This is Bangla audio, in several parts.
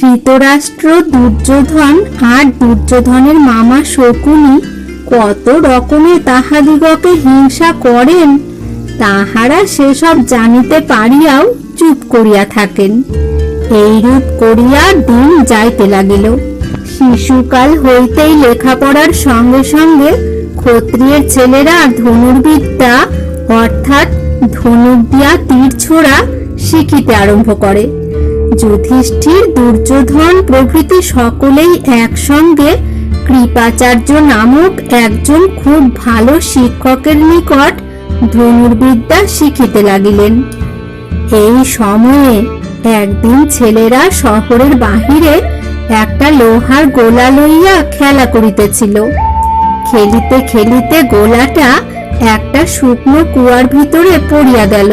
ধৃতরাষ্ট্র, দুর্যোধন আর দুর্যোধনের মামা শকুনি কত রকমে তাহাদিগকে হিংসা করেন, তাহারা সেসব জানিতে পারিয়াও চুপ করিয়া থাকেন। এইরূপ করিয়া দিন যাইতে লাগিল। শিশুকাল হইতেই লেখাপড়ার সঙ্গে সঙ্গে ক্ষত্রিয়ের ছেলেরা ধনুর্বিদ্যা অর্থাৎ ধনুক দিয়া তীর ছোড়া শিখিতে আরম্ভ করে। যুধিষ্ঠির, দুর্যোধন প্রভৃতি সকলেই একসঙ্গে কৃপাচার্য নামক একজন খুব ভালো শিক্ষকের নিকট ধনুর্বিদ্যা শিখিতে লাগিলেন। এই সময়ে একদিন ছেলেরা শহরের বাহিরে একটা লোহার গোলা লইয়া খেলা করিতেছিল। খেলিতে খেলিতে গোলাটা একটা শুকনো কুয়ার ভিতরে পড়িয়া গেল।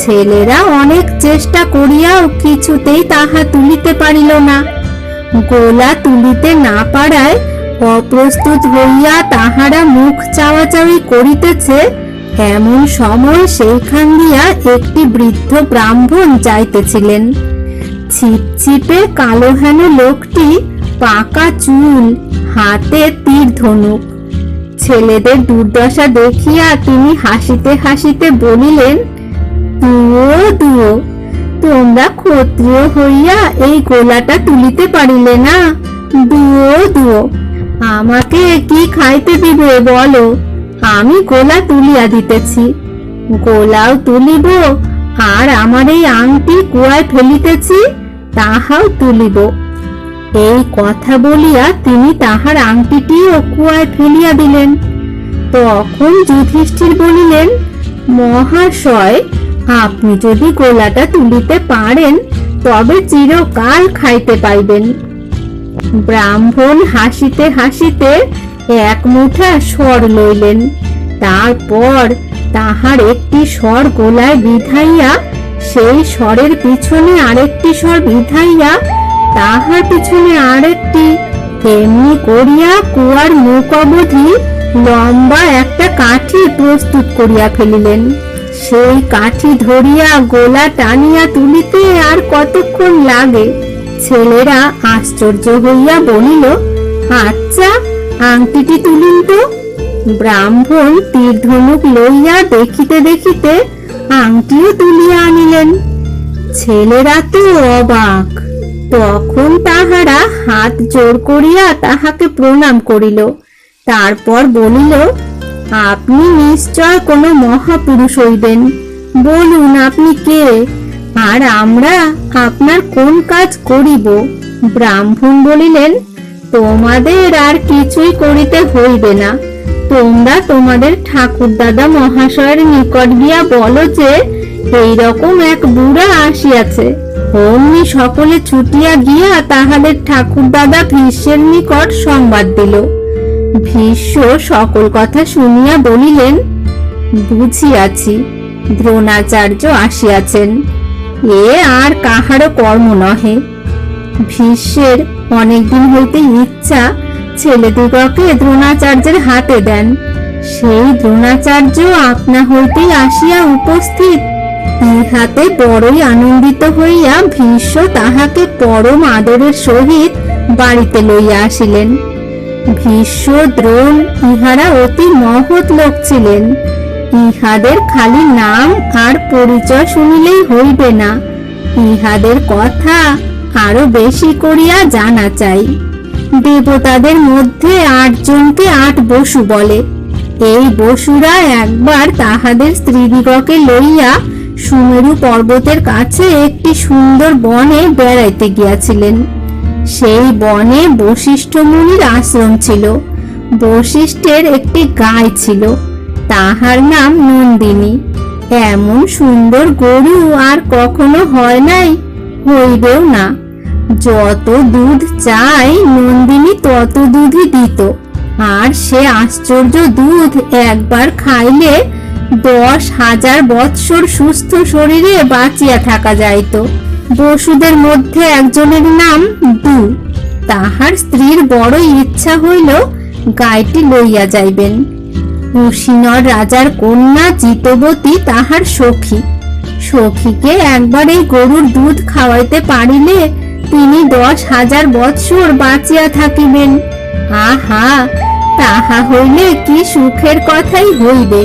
ছেলেরা অনেক চেষ্টা করিয়াও কিছুতেই তাহা তুলিতে পারিল না। গোলা তুলিতে না পারায় অপ্রস্তুত হইয়া তাহারা মুখ চাওয়াচাওয়ি করিতেছে। এমন সময় সেইখান দিয়া একটি বৃদ্ধ ব্রাহ্মণ যাইতেছিলেন। ছিপছিপে কালো হেন লোকটি, পাকা চুল, হাতে তীর ধনুক। ছেলেদের দুর্দশা দেখিয়া তিনি হাসিতে হাসিতে বলিলেন, দুও দুও, তোমরা ক্ষত্রিয় হইয়া এই গোলাটা তুলিতে পারিলে না? দুও দুও, আমাকে কি খাইতে দিবে বলো, আমি গোলা তুলিয়া দিতেছি। গোলাও তুলিব, আর আমার এই আংটি কুয়ায় ফেলিতেছি তাহাও তুলিব। এই কথা বলিয়া তিনি তাহার আংটিটিও কুয়ায় ফেলিয়া দিলেন। তখন যুধিষ্ঠির বলিলেন, মহাশয়, আপনি যদি গোলাটা তুলিতে পারেন তবে চিরকাল খাইতে পাইবেন। ব্রাহ্মণ হাসিতে হাসিতে এক মুঠা স্বর লইলেন। তারপর তাহার একটি স্বর গোলায় বিধাইয়া, সেই স্বরের পিছনে আরেকটি স্বর বিধাইয়া, তাহার পিছনে আরেকটি, এমনি করিয়া কুয়ার মুখ অবধি লম্বা একটা কাঠি প্রস্তুত করিয়া ফেলিলেন। সেই কাঠি ধরিয়া গোলা টানিয়া তুলিতে আর কতক্ষণ লাগে? ছেলেরা আশ্চর্য হইয়া বলিল, আচ্ছা, আংটিটি তুলুন তো। ব্রাহ্মণ তীর ধনুক লইয়া দেখিতে দেখিতে আংটিও তুলিয়া আনিলেন। ছেলেরা তো অবাক। তখন তাহারা হাত জোড় করিয়া তাহাকে প্রণাম করিল। তারপর বলিল, আপনি নিশ্চয় কোনো মহাপুরুষ হইবেন। বলুন আপনি কে, আর আমরা আপনার কোন কাজ করিব? ব্রাহ্মণ বলিলেন, তোমাদের আর কিছুই করিতে হইবে না। তোমরা তোমাদের ঠাকুরদাদা মহাশয়ের নিকট গিয়া বলো যে এইরকম এক বুড়া আসিয়াছে। অমনি সকলে ছুটিয়া গিয়া তাহাদের ঠাকুরদাদা ভীষ্মের নিকট সংবাদ দিল। ভীষ্ম সকল কথা শুনিয়া বলিলেন, বুঝিয়াছি, দ্রোণাচার্য আসিয়াছেন। এ আর কাহারও কর্ম নহে। ভীষ্মের অনেকদিন হইতে ইচ্ছা ছেলেদিগকে দ্রোণাচার্যের হাতে দেন। সেই দ্রোণাচার্য আপনা হইতেই আসিয়া উপস্থিত। ইহাতে বড়ই আনন্দিত হইয়া ভীষ্ম তাহাকে পরম আদরের সহিত বাড়িতে লইয়া আসিলেন। ভীষ্ম, দ্রোণ ইহারা অতি মহৎ লোক ছিলেন। ইহাদের খালি নাম আর পরিচয় শুনিলেই হইবে না, ইহাদের কথা আরো বেশি করিয়া জানা চাই। দেবতাদের মধ্যে 8 জনকে 8 বসু বলে। এই বসুরা একবার তাহাদের স্ত্রীদিগকে লইয়া সুমেরু পর্বতের কাছে একটি সুন্দর বনে বেড়াইতে গিয়াছিলেন। সেই বনে বশিষ্ঠ মুনির আশ্রম ছিল। বশিষ্ঠের একটি গাই ছিল, তাহার নাম নন্দিনী। এমন সুন্দর গরু আর কখনো হয় নাই, হইবেও না। যত দুধ চাই নন্দিনী তত দুধই দিত, আর সে আশ্চর্য দুধ একবার খাইলে 10,000 বৎসর সুস্থ শরীরে বাঁচিয়া থাকা যাইত। বসুদের মধ্যে একজনের নাম দু। তাহার স্ত্রীর বড়ই ইচ্ছা হইল গাইটি লইয়া যাইবেন। কুশিনর রাজার কন্যা জিতবতী তাহার সখী। সখীকে একবার এই গরুর দুধ খাওয়াইতে পারিলে তিনি 10,000 বৎসর বাঁচিয়া থাকিবেন। আহা, তাহা হইলে কি সুখের কথাই হইবে।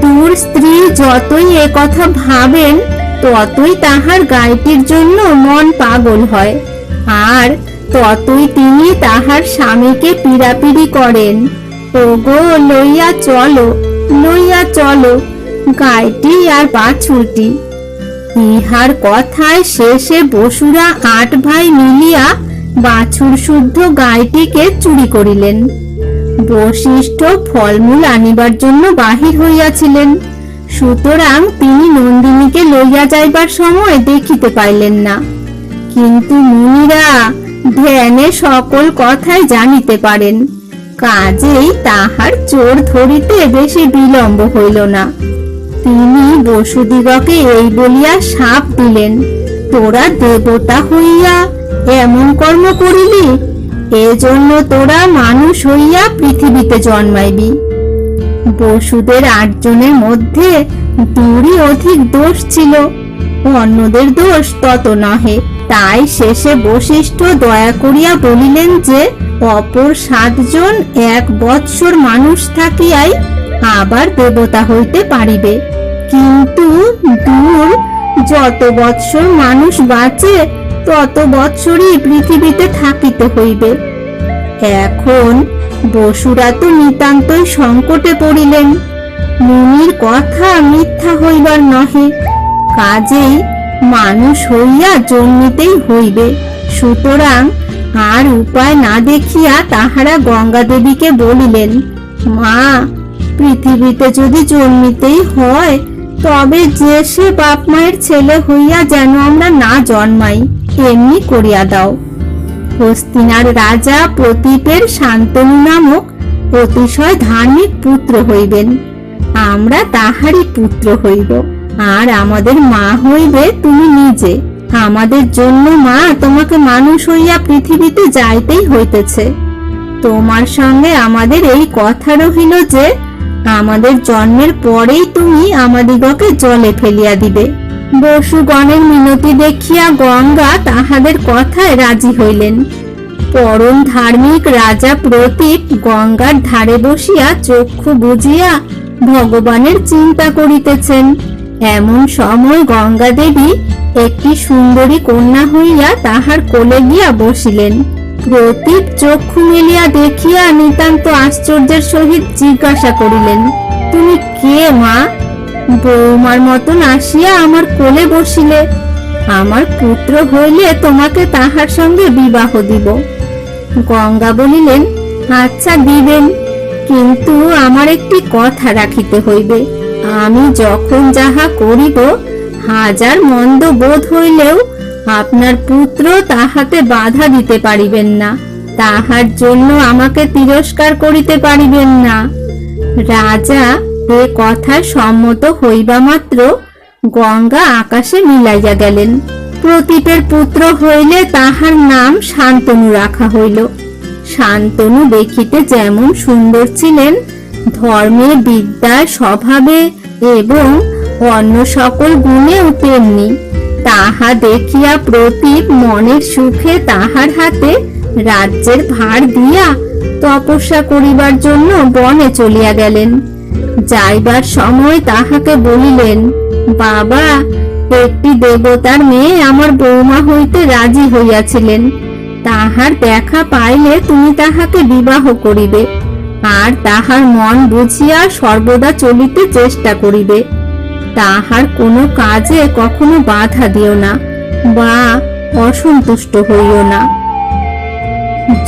দূর স্ত্রী যতই এ কথা ভাবেন ততই তাহার গাইটির জন্য মন পাগল হয়, আর ততই তিনি তাহার স্বামীকে পীড়াপিড়ি করেন। ওগো, লইয়া চলো, লইয়া চলো গাইটি আর বাছুরটি। ইহার কথায় শেষে বসুরা 8 ভাই মিলিয়া বাছুর শুদ্ধ গাইটিকে চুরি করিলেন। বশিষ্ঠ ফলমূল আনিবার জন্য বাহির হইয়াছিলেন, সুতরাং তিনি নন্দিনীকে লইয়া যাইবার সময় দেখিতে পাইলেন না। কিন্তু মুনিরা ধ্যানে সকল কথাই জানিতে পারেন, কাজেই তাহার চোর ধরিতে বেশি বিলম্ব হইল না। তিনি বসুদিগকে এই বলিয়া শাপ দিলেন, তোরা দেবতা হইয়া এমন কর্ম করিলি, এজন্য তোরা মানুষ হইয়া পৃথিবীতে জন্মাইবি। বসুদের 8 জনের মধ্যে 2ই অধিক দোষ ছিল, অন্যদের দোষ তত নহে। তাই শেষে বশিষ্ঠ দয়া করিয়া বলিলেন যে অপর 7 জন 1 বৎসর মানুষ থাকিয়াই আবার দেবতা হইতে পারিবে, কিন্তু দূর যত বৎসর মানুষ বাঁচে তত বৎসরই পৃথিবীতে থাকিতে হইবে। এখন বসুরা তো নিতান্তই সংকটে পড়িলেন, মুনির কথা মিথ্যা হইবার নহে, কাজেই মানুষ হইয়া জন্মিতেই হইবে। সুতরাং আর উপায় না দেখিয়া তাহারা গঙ্গা দেবীকে বলিলেন, মা, পৃথিবীতে যদি জন্মিতেই হয় তবে যে সে বাপ মায়ের ছেলে হইয়া যেন আমরা না জন্মাই, এমনি করিয়া দাও। হস্তিনার রাজা প্রতীপের শান্তনু নামক অতিশয় ধার্মিক পুত্র হইবেন, আমরা তাহারই পুত্র হইব, আর আমাদের মা হইবে তুমি নিজে। আমাদের জন্য মা তোমাকে মানুষ হইয়া পৃথিবীতে যাইতেই হইতেছে। তোমার সঙ্গে আমাদের এই কথা রহিল যে আমাদের জন্মের পরেই তুমি আমাদিগকে জলে ফেলিয়া দিবে। বসুগণের মিনতি দেখিয়া গঙ্গা তাহাদের কথায় রাজি হইলেন। পরম ধার্মিক রাজা প্রতীপ গঙ্গার ধারে বসিয়া চক্ষু বুজিয়া ভগবানের চিন্তা করিতেছেন। এমন সময় গঙ্গা দেবী একটি সুন্দরী কন্যা হইয়া তাহার কোলে গিয়া বসিলেন। প্রতীপ চক্ষু মেলিয়া দেখিয়া নিতান্ত আশ্চর্যের সহিত জিজ্ঞাসা করিলেন, তুমি কে মা? বৌমার মতন আসিয়া আমার কোলে বসিলে। আমার পুত্র হইলে তোমাকে তাহার সঙ্গে বিবাহ দিব। গঙ্গা বলিলেন, আচ্ছা দিবেন, কিন্তু আমার একটি কথা রাখিতে হইবে। আমি যখন যাহা করিব, হাজার মন্দ বোধ হইলেও আপনার পুত্র তাহাতে বাধা দিতে পারিবেন না, তাহার জন্য আমাকে তিরস্কার করিতে পারিবেন না। রাজা এ কথায় সম্মত হইবা মাত্র গঙ্গা আকাশে মিলাইয়া গেলেন। প্রতীপের পুত্র হইলে তাহার নাম শান্তনু রাখা হইল। শান্তনু দেখিতে যেমন সুন্দর ছিলেন, ধর্মে, বিদ্যায়, স্বভাবে এবং অন্য সকল গুণেও তেমনি। তাহা দেখিয়া প্রতীপ মনের সুখে তাহার হাতে রাজ্যের ভার দিয়া তপস্যা করিবার জন্য বনে চলিয়া গেলেন। যাইবার সময় তাহাকে বলিলেন, বাবা, একটি দেবতার মেয়ে আমার বৌমা হইতে রাজি হইয়াছিলেন, তাহার দেখা পাইলে তুমি তাহাকে বিবাহ করিবে, আর তাহার মন বুঝিয়া সর্বদা চলিতে চেষ্টা করিবে। তাহার কোনো কাজে কখনো বাধা দিও না বা অসন্তুষ্ট হইও না।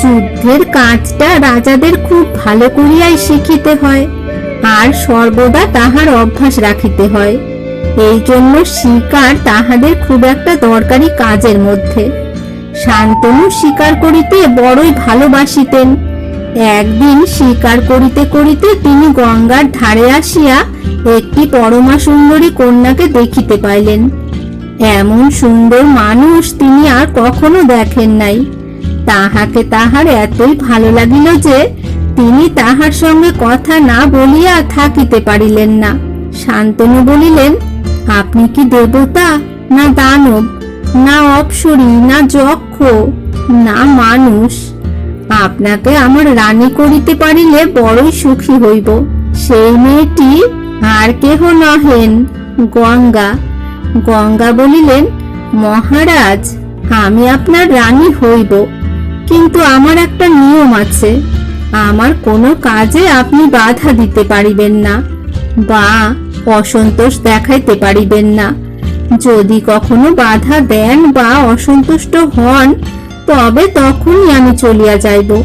যুদ্ধের কাজটা রাজাদের খুব ভালো করিয়াই শিখিতে হয়, আর সর্বদা তাহার অভ্যাস রাখিতে হয়। এই জন্য শিকার তাহাদের খুব একটা দরকারি কাজের মধ্যে। শান্তনু শিকার করিতে বড়ই ভালোবাসিতেন। একদিন শিকার করিতে করিতে তিনি গঙ্গার ধারে আসিয়া একটি পরমা সুন্দরী কন্যাকে দেখিতে পাইলেন। এমন সুন্দর মানুষ তিনি আর কখনো দেখেন নাই। তাহাকে তাহার এতই ভালো লাগিল যে তিনি তাহার সঙ্গে কথা না বলিয়া থাকিতে পারিলেন না। শান্তনু বলিলেন, আপনি কি দেবতা, না দানব, না অপ্সরী, না যক্ষ? না মানুষ। আপনাকে আমার রানী করিতে পারিলে বড়ই সুখী হইব। সেই মেয়েটি আর কেহ নহেন, গঙ্গা। গঙ্গা বলিলেন, মহারাজ, আমি আপনার রানী হইব, কিন্তু আমার একটা নিয়ম আছে। আমার কোনো কাজে আপনি বাধা দিতে পারিবেন না বা অসন্তোষ দেখাইতে পারিবেন না। যদি কখনো বাধা দেন বা অসন্তুষ্ট হন, তবে তখনই আমি চলিয়া যাইব।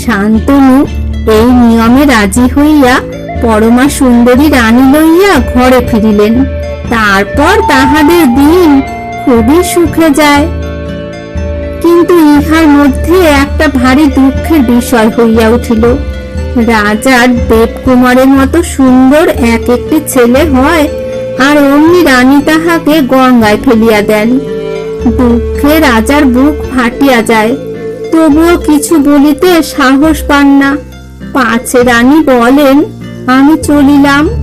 শান্তনু এই নিয়মে রাজি হইয়া পরমা সুন্দরী রানী লইয়া ঘরে ফিরিলেন। তারপর তাহাদের দিন খুবই সুখে যায়। কিন্তু ইহার মধ্যে একটা ভারী দুঃখের বিষয় হইয়া উঠিল। রাজার দেবকুমারের মতো সুন্দর এক একটি ছেলে হয়, আর অমনি রানী তাহাকে গঙ্গায় ফেলিয়া দেন। দুঃখে রাজার বুক ফাটিয়া যায়, তবুও কিছু বলিতে সাহস পান না। পাছে রানী বলেন, আমি চলিলাম।